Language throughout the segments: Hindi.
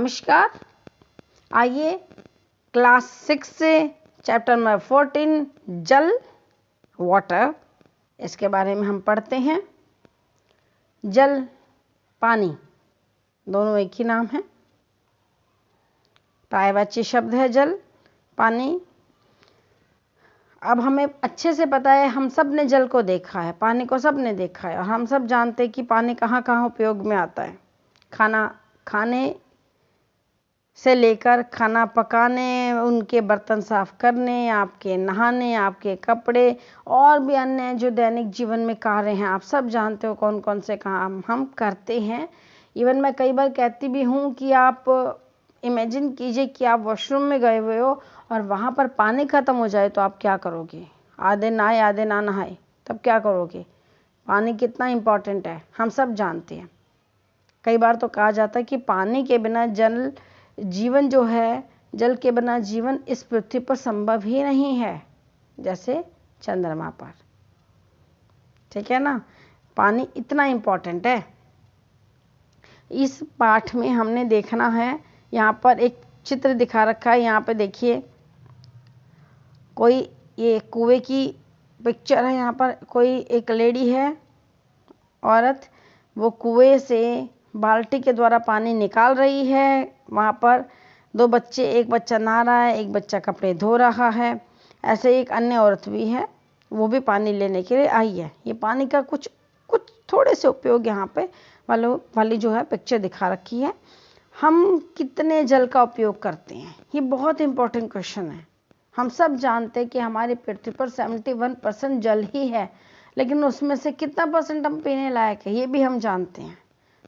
नमस्कार। आइए क्लास 6 से चैप्टर नंबर 14 जल वाटर, इसके बारे में हम पढ़ते हैं। जल पानी दोनों एक ही नाम है, पर्यायवाची शब्द है जल पानी। अब हमें अच्छे से पता है, हम सब ने जल को देखा है, पानी को सब ने देखा है, और हम सब जानते हैं कि पानी कहाँ कहाँ उपयोग में आता है। खाने से लेकर खाना पकाने, उनके बर्तन साफ करने, आपके नहाने, आपके कपड़े और भी अन्य जो दैनिक जीवन में कार्य हैं, आप सब जानते हो कौन कौन से काम हम करते हैं। इवन मैं कई बार कहती भी हूँ कि आप इमेजिन कीजिए कि आप वॉशरूम में गए हुए हो और वहाँ पर पानी ख़त्म हो जाए तो आप क्या करोगे? आधे नहाए आधे ना नहाए, तब क्या करोगे? पानी कितना इम्पोर्टेंट है हम सब जानते हैं। कई बार तो कहा जाता है कि पानी के बिना जीवन जो है, जल के बिना जीवन इस पृथ्वी पर संभव ही नहीं है, जैसे चंद्रमा पर। ठीक है ना, पानी इतना इम्पोर्टेंट है। इस पाठ में हमने देखना है, यहाँ पर एक चित्र दिखा रखा है। यहाँ पे देखिए, कोई ये कुएं की पिक्चर है। यहाँ पर कोई एक लेडी है, औरत, वो कुएं से बाल्टी के द्वारा पानी निकाल रही है। वहाँ पर दो बच्चे, एक बच्चा नहा रहा है, एक बच्चा कपड़े धो रहा है। ऐसे एक अन्य औरत भी है, वो भी पानी लेने के लिए आई है। ये पानी का कुछ थोड़े से उपयोग यहाँ पे वाली जो है पिक्चर दिखा रखी है। हम कितने जल का उपयोग करते हैं, ये बहुत इंपॉर्टेंट क्वेश्चन है। हम सब जानते हैं कि हमारी पृथ्वी पर 71% जल ही है, लेकिन उसमें से कितना परसेंट हम पीने लायक है, ये भी हम जानते हैं।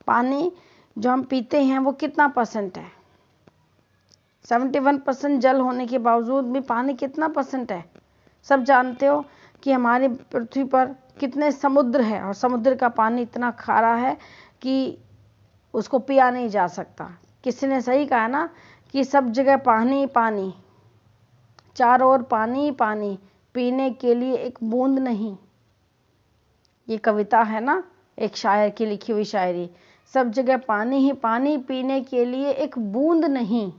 पानी जो हम पीते हैं वो कितना परसेंट है? 71% जल होने के बावजूद भी पानी कितना परसेंट है? सब जानते हो कि हमारी पृथ्वी पर कितने समुद्र है, और समुद्र का पानी इतना खारा है कि उसको पिया नहीं जा सकता। किसी ने सही कहा ना कि सब जगह पानी पानी, चारों ओर पानी पानी, पीने के लिए एक बूंद नहीं। ये कविता है ना, एक शायर की लिखी हुई शायरी। सब जगह पानी ही पानी, पीने के लिए एक बूंद नहीं।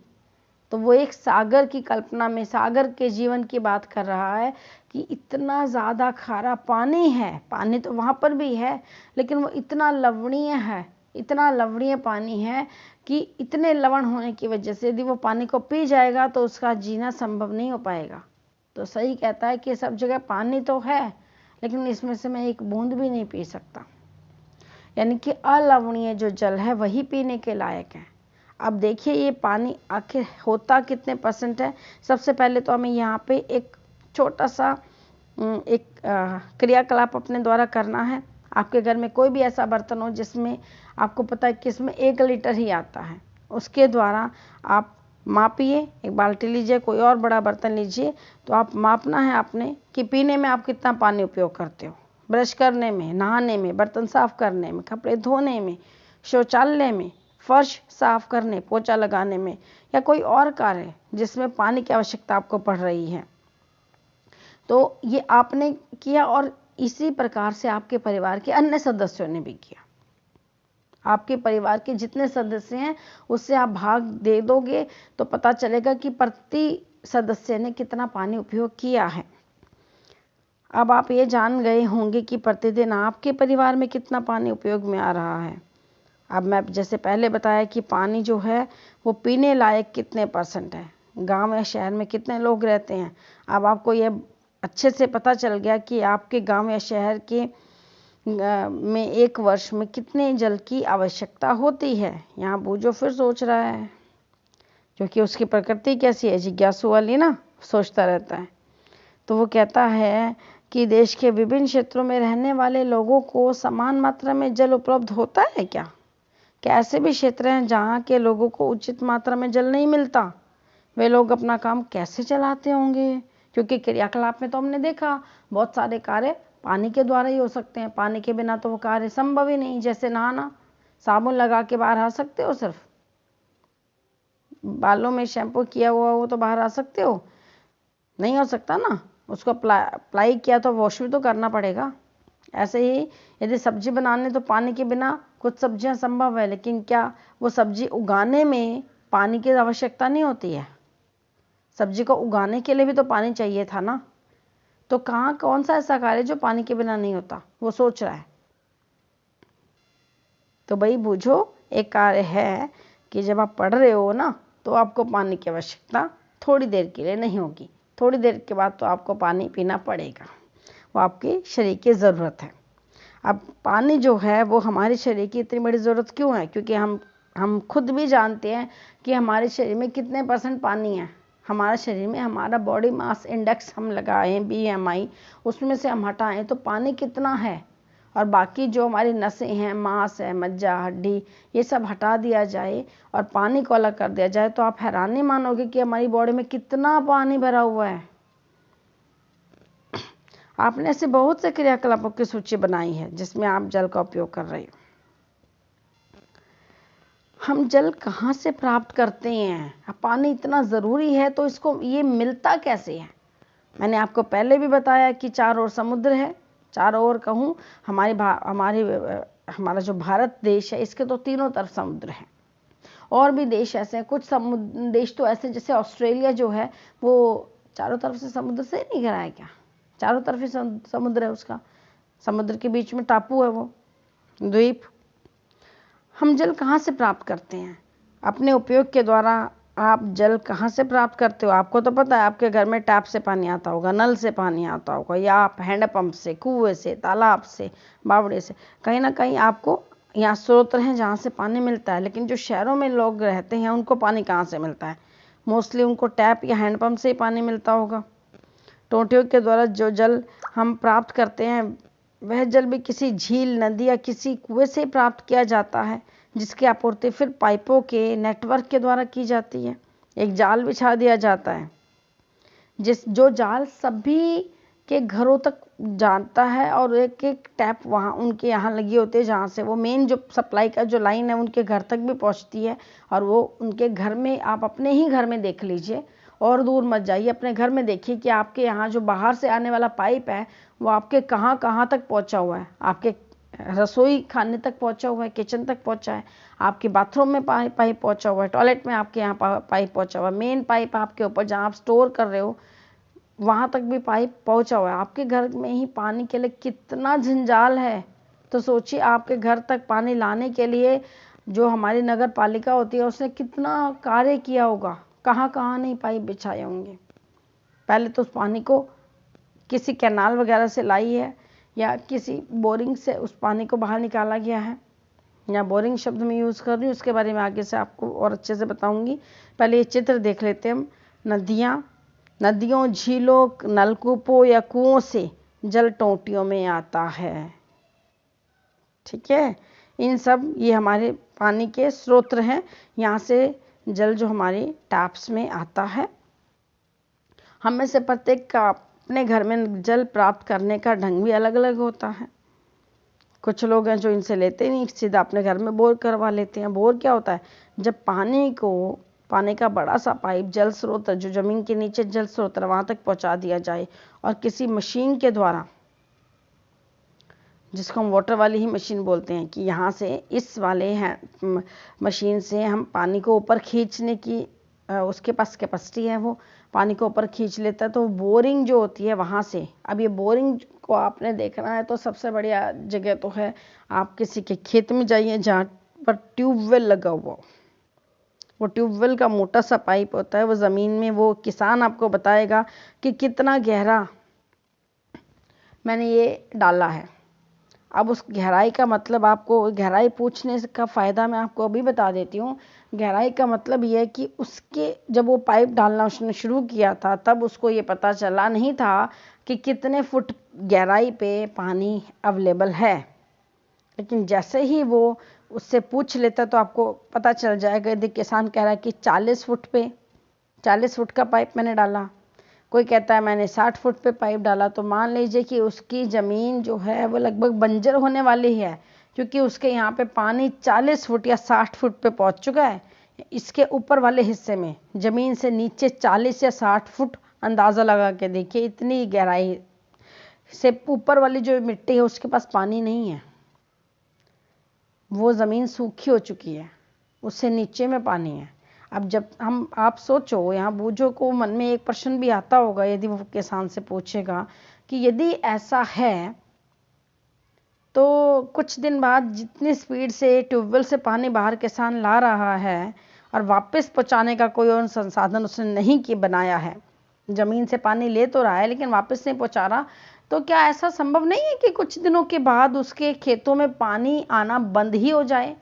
तो वो एक सागर की कल्पना में, सागर के जीवन की बात कर रहा है कि इतना ज़्यादा खारा पानी है। पानी तो वहाँ पर भी है, लेकिन वो इतना लवणीय है, इतना लवणीय पानी है कि इतने लवण होने की वजह से यदि वो पानी को पी जाएगा तो उसका जीना संभव नहीं हो पाएगा। तो सही कहता है कि सब जगह पानी तो है, लेकिन इसमें से मैं एक बूंद भी नहीं पी सकता। यानी कि अलवणीय जो जल है वही पीने के लायक है। अब देखिए, ये पानी आखिर होता कितने परसेंट है। सबसे पहले तो हमें यहाँ पे एक छोटा सा एक क्रियाकलाप अपने द्वारा करना है। आपके घर में कोई भी ऐसा बर्तन हो जिसमें आपको पता है कि इसमें 1 लीटर ही आता है, उसके द्वारा आप मापिए। एक बाल्टी लीजिए, कोई और बड़ा बर्तन लीजिए, तो आप मापना है आपने कि पीने में आप कितना पानी उपयोग करते हो। ब्रश करने में, नहाने में, बर्तन साफ करने में, कपड़े धोने में, शौचालय में, फर्श साफ करने, पोछा लगाने में, या कोई और कार्य जिसमें पानी की आवश्यकता आपको पड़ रही है। तो ये आपने किया, और इसी प्रकार से आपके परिवार के अन्य सदस्यों ने भी किया। आपके परिवार के जितने सदस्य हैं उससे आप भाग दे दोगे तो पता चलेगा कि प्रति सदस्य ने कितना पानी उपयोग किया है। अब आप ये जान गए होंगे कि प्रतिदिन आपके परिवार में कितना पानी उपयोग में आ रहा है। अब मैं जैसे पहले बताया कि पानी जो है वो पीने लायक कितने परसेंट है, गांव या शहर में कितने लोग रहते हैं। अब आपको ये अच्छे से पता चल गया कि आपके गांव या शहर के में एक वर्ष में कितने जल की आवश्यकता होती है। यहाँ बूझो फिर सोच रहा है, क्योंकि उसकी प्रकृति कैसी है, जिज्ञासु वाली ना, सोचता रहता है। तो वो कहता है कि देश के विभिन्न क्षेत्रों में रहने वाले लोगों को समान मात्रा में जल उपलब्ध होता है क्या? ऐसे भी क्षेत्र हैं जहाँ के लोगों को उचित मात्रा में जल नहीं मिलता। वे लोग अपना काम कैसे चलाते होंगे? क्योंकि क्रियाकलाप में तो हमने देखा बहुत सारे कार्य पानी के द्वारा ही हो सकते हैं। पानी के बिना तो वो कार्य संभव ही नहीं। जैसे नहाना, साबुन लगा के बाहर आ सकते हो? सिर्फ बालों में शैम्पू किया हुआ हो तो बाहर आ सकते हो? नहीं हो सकता ना। उसको अप्लाई किया तो वॉश भी तो करना पड़ेगा। ऐसे ही यदि सब्जी बनाने तो पानी के बिना कुछ सब्जियां संभव है, लेकिन क्या वो सब्जी उगाने में पानी की आवश्यकता नहीं होती है? सब्जी को उगाने के लिए भी तो पानी चाहिए था ना। तो कहाँ कौन सा ऐसा कार्य जो पानी के बिना नहीं होता, वो सोच रहा है। तो भाई बूझो, एक कार्य है कि जब आप पढ़ रहे हो ना, तो आपको पानी की आवश्यकता थोड़ी देर के लिए नहीं होगी, थोड़ी देर के बाद तो आपको पानी पीना पड़ेगा, वो आपके शरीर की ज़रूरत है। अब पानी जो है वो हमारे शरीर की इतनी बड़ी ज़रूरत क्यों है? क्योंकि हम खुद भी जानते हैं कि हमारे शरीर में कितने % पानी है। हमारे शरीर में हमारा बॉडी मास इंडेक्स हम लगाएं BMI, उसमें से हम हटाएं तो पानी कितना है, और बाकी जो हमारी नसें हैं, मांस है, मज्जा, हड्डी, ये सब हटा दिया जाए और पानी को अलग कर दिया जाए, तो आप हैरान नहीं मानोगे कि हमारी बॉडी में कितना पानी भरा हुआ है। आपने ऐसे बहुत से क्रियाकलापों की सूची बनाई है जिसमें आप जल का उपयोग कर रहे हो। हम जल कहाँ से प्राप्त करते हैं? अब पानी इतना ज़रूरी है तो इसको ये मिलता कैसे है? मैंने आपको पहले भी बताया कि चारों ओर समुद्र है। चारों ओर कहूँ, हमारा जो भारत देश है, इसके तो तीनों तरफ समुद्र है। और भी देश ऐसे हैं, कुछ देश तो ऐसे, जैसे ऑस्ट्रेलिया जो है, वो चारों तरफ से समुद्र से नहीं घिरा है क्या? चारों तरफ ही समुद्र है उसका, समुद्र के बीच में टापू है, वो द्वीप। हम जल कहाँ से प्राप्त करते हैं? अपने उपयोग के द्वारा आप जल कहाँ से प्राप्त करते हो? आपको तो पता है, आपके घर में टैप से पानी आता होगा, नल से पानी आता होगा, या आप हैंडपंप से, कुएं से, तालाब से, बावड़े से, कहीं ना कहीं आपको यहाँ स्रोत हैं जहाँ से पानी मिलता है। लेकिन जो शहरों में लोग रहते हैं, उनको पानी कहाँ से मिलता है? मोस्टली उनको टैप या हैंडपंप से ही पानी मिलता होगा। टोंटियों के द्वारा जो जल हम प्राप्त करते हैं, वह जल भी किसी झील, नदी या किसी कुएं से प्राप्त किया जाता है, जिसकी आपूर्ति फिर पाइपों के नेटवर्क के द्वारा की जाती है। एक जाल बिछा दिया जाता है, जो जाल सभी के घरों तक जाता है, और एक एक टैप वहाँ उनके यहाँ लगी होती है, जहाँ से वो मेन जो सप्लाई का जो लाइन है उनके घर तक भी पहुँचती है। और वो उनके घर में, आप अपने ही घर में देख लीजिए, और दूर मत जाइए, अपने घर में देखिए कि आपके यहाँ जो बाहर से आने वाला पाइप है, वो आपके कहाँ कहाँ तक पहुँचा हुआ है। आपके रसोई खाने तक पहुँचा हुआ है, किचन तक पहुँचा है, आपके बाथरूम में पाइप पहुँचा हुआ है, टॉयलेट में आपके यहाँ पाइप पहुँचा हुआ है, मेन पाइप आपके ऊपर जहाँ आप स्टोर कर रहे हो वहाँ तक भी पाइप पहुँचा हुआ है। आपके घर में ही पानी के लिए कितना झंझाल है। तो सोचिए, आपके घर तक पानी लाने के लिए जो हमारी नगर पालिका होती है, उसने कितना कार्य किया होगा, कहाँ कहाँ नहीं पाइप बिछाए होंगे। पहले तो उस पानी को किसी कैनाल वगैरह से लाई है, या किसी बोरिंग से उस पानी को बाहर निकाला गया है। या बोरिंग शब्द में यूज़ कर रही हूँ, उसके बारे में आगे से आपको और अच्छे से बताऊंगी। पहले ये चित्र देख लेते हैं हम। नदियों, झीलों, नलकूपों या कुओं से जल टोंटियों में आता है। ठीक है, इन सब ये हमारे पानी के स्रोत हैं। यहाँ से जल जो हमारे टैप्स में आता है। हम में से प्रत्येक का अपने घर में जल प्राप्त करने का ढंग भी अलग अलग होता है। कुछ लोग हैं जो इनसे लेते नहीं, सीधा अपने घर में बोर करवा लेते हैं। बोर क्या होता है? जब पानी का बड़ा सा पाइप जल स्रोत, जो जमीन के नीचे जल स्रोत है, वहां तक पहुंचा दिया जाए, और किसी मशीन के द्वारा, जिसको हम वाटर वाली ही मशीन बोलते हैं, कि यहाँ से इस वाले मशीन से हम पानी को ऊपर खींचने की उसके पास कैपेसिटी है, वो पानी को ऊपर खींच लेता है। तो बोरिंग जो होती है वहाँ से, अब ये बोरिंग को आपने देखना है तो सबसे बढ़िया जगह तो है, आप किसी के खेत में जाइए जहाँ पर ट्यूबवेल लगा हुआ हो। वो ट्यूबवेल का मोटा सा पाइप होता है, वो ज़मीन में, वो किसान आपको बताएगा कि कितना गहरा मैंने ये डाला है। अब उस गहराई का मतलब, आपको गहराई पूछने का फ़ायदा मैं आपको अभी बता देती हूँ। गहराई का मतलब ये है कि उसके, जब वो पाइप डालना उसने शुरू किया था, तब उसको ये पता चला नहीं था कि कितने फुट गहराई पे पानी अवेलेबल है। लेकिन जैसे ही वो उससे पूछ लेता तो आपको पता चल जाएगा। यदि किसान कह रहा है कि 40 फुट का पाइप मैंने डाला, कोई कहता है मैंने 60 फुट पे पाइप डाला, तो मान लीजिए कि उसकी ज़मीन जो है वो लगभग बंजर होने वाली है, क्योंकि उसके यहाँ पे पानी 40 फुट या 60 फुट पे पहुँच चुका है। इसके ऊपर वाले हिस्से में, ज़मीन से नीचे 40 या 60 फुट, अंदाज़ा लगा के देखिए, इतनी गहराई से ऊपर वाली जो मिट्टी है उसके पास पानी नहीं है। वो ज़मीन सूखी हो चुकी है, उससे नीचे में पानी है। अब जब आप सोचो, यहाँ बूझो को मन में एक प्रश्न भी आता होगा यदि वो किसान से पूछेगा कि यदि ऐसा है तो कुछ दिन बाद जितनी स्पीड से ट्यूबवेल से पानी बाहर किसान ला रहा है और वापस पहुंचाने का कोई और संसाधन उसने नहीं कि बनाया है, ज़मीन से पानी ले तो रहा है लेकिन वापस नहीं पहुंचा रहा, तो क्या ऐसा संभव नहीं है कि कुछ दिनों के बाद उसके खेतों में पानी आना बंद ही हो जाए,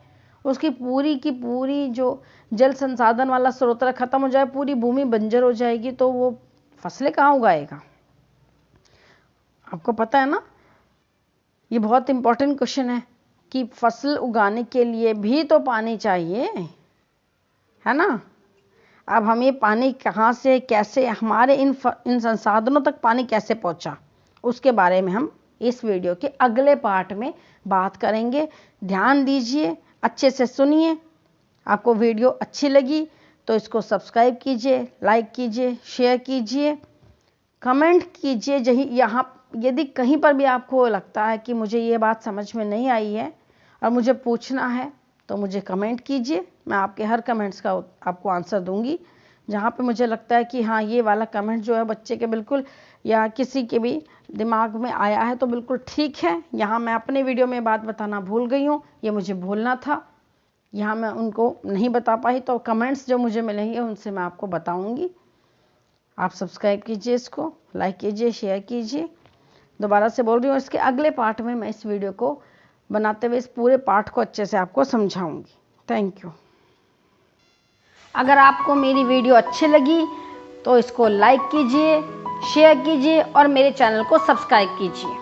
उसकी पूरी की पूरी जो जल संसाधन वाला स्रोत खत्म हो जाए, पूरी भूमि बंजर हो जाएगी, तो वो फसलें कहाँ उगाएगा? आपको पता है ना, ये बहुत इंपॉर्टेंट क्वेश्चन है कि फसल उगाने के लिए भी तो पानी चाहिए, है ना। अब हम ये पानी कहाँ से, कैसे, हमारे इन संसाधनों तक पानी कैसे पहुँचा, उसके बारे में हम इस वीडियो के अगले पार्ट में बात करेंगे। ध्यान दीजिए, अच्छे से सुनिए। आपको वीडियो अच्छी लगी तो इसको सब्सक्राइब कीजिए, लाइक कीजिए, शेयर कीजिए, कमेंट कीजिए। यहाँ यदि कहीं पर भी आपको लगता है कि मुझे ये बात समझ में नहीं आई है और मुझे पूछना है तो मुझे कमेंट कीजिए, मैं आपके हर कमेंट्स का आपको आंसर दूंगी। जहाँ पे मुझे लगता है कि हाँ ये वाला कमेंट जो है बच्चे के बिल्कुल या किसी के भी दिमाग में आया है तो बिल्कुल ठीक है, यहाँ मैं अपने वीडियो में बात बताना भूल गई हूँ, ये मुझे भूलना था, यहाँ मैं उनको नहीं बता पाई, तो कमेंट्स जो मुझे मिलेंगे उनसे मैं आपको बताऊँगी। आप सब्सक्राइब कीजिए, इसको लाइक कीजिए, शेयर कीजिए। दोबारा से बोल रही हूँ, इसके अगले पार्ट में मैं इस वीडियो को बनाते हुए इस पूरे पार्ट को अच्छे से आपको समझाऊंगी। Thank you. अगर आपको मेरी वीडियो अच्छी लगी तो इसको लाइक कीजिए, शेयर कीजिए और मेरे चैनल को सब्सक्राइब कीजिए।